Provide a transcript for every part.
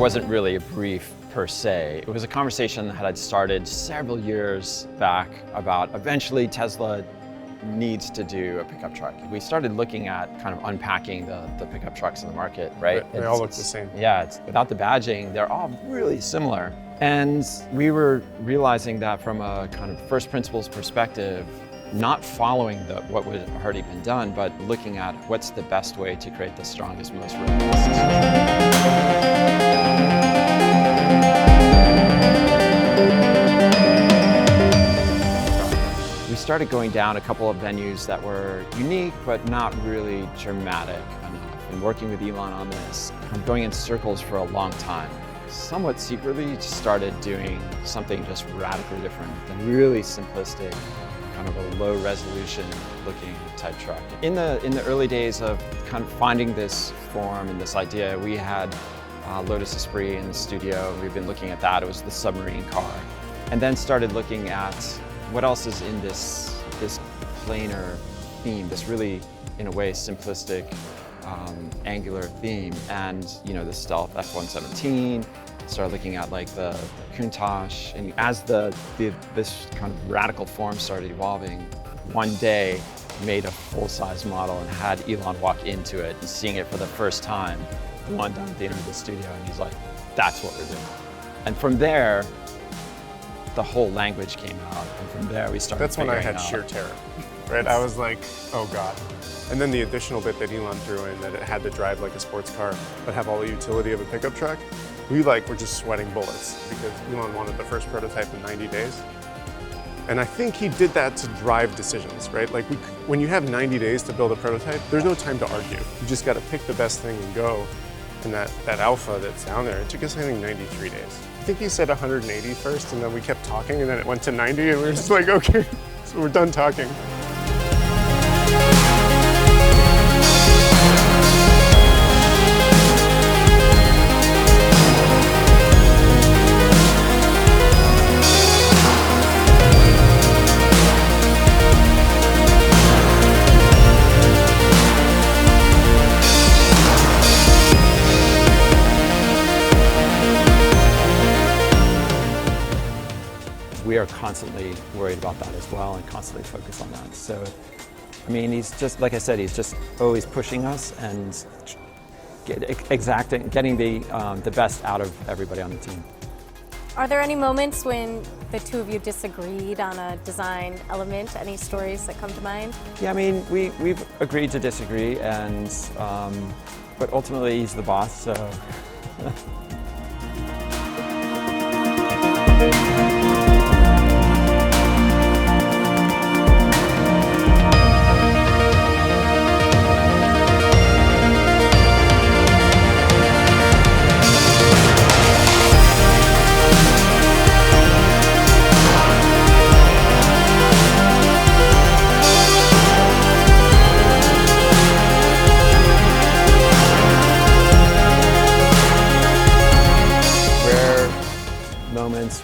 wasn't really a brief per se. It was a conversation that had started several years back about eventually Tesla needs to do a pickup truck. We started looking at kind of unpacking the pickup trucks in the market, right? They all look the same. Yeah, without the badging, they're all really similar. And we were realizing that from a kind of first principles perspective, not following what had already been done, but looking at what's the best way to create the strongest, most robust. We started going down a couple of venues that were unique, but not really dramatic enough. And working with Elon on this, I'm going in circles for a long time. Somewhat secretly, started doing something just radically different, and really simplistic, kind of a low resolution looking type truck. In the early days of kind of finding this form and this idea, we had Lotus Esprit in the studio. We've been looking at that. It was the submarine car. And then started looking at what else is in this planar theme, this really, in a way, simplistic, angular theme. And, you know, the stealth F-117, started looking at like the Countach. And as this kind of radical form started evolving, one day made a full-size model and had Elon walk into it and seeing it for the first time, one down at the end of the studio, and he's like, that's what we're doing. And from there, the whole language came out, and from there we started. That's when I had sheer terror, right? I was like, oh God. And then the additional bit that Elon threw in, that it had to drive like a sports car, but have all the utility of a pickup truck, we were just sweating bullets because Elon wanted the first prototype in 90 days. And I think he did that to drive decisions, right? Like when you have 90 days to build a prototype, there's no time to argue. You just got to pick the best thing and go. And that alpha that's down there, it took us, I think, 93 days. I think he said 180 first, and then we kept talking, and then it went to 90, and we were just like, okay, so we're done talking. We are constantly worried about that as well and constantly focused on that. So, I mean, he's just, like I said, he's just always pushing us and getting the best out of everybody on the team. Are there any moments when the two of you disagreed on a design element? Any stories that come to mind? Yeah, I mean, we've agreed to disagree, and but ultimately he's the boss, so.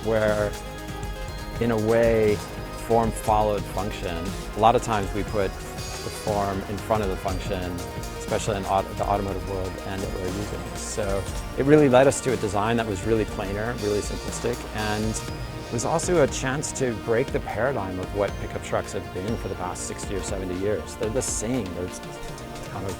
Where, in a way, form followed function. A lot of times we put the form in front of the function, especially in the automotive world, and that we're using. So it really led us to a design that was really planar, really simplistic, and was also a chance to break the paradigm of what pickup trucks have been for the past 60 or 70 years. They're the same. They're kind of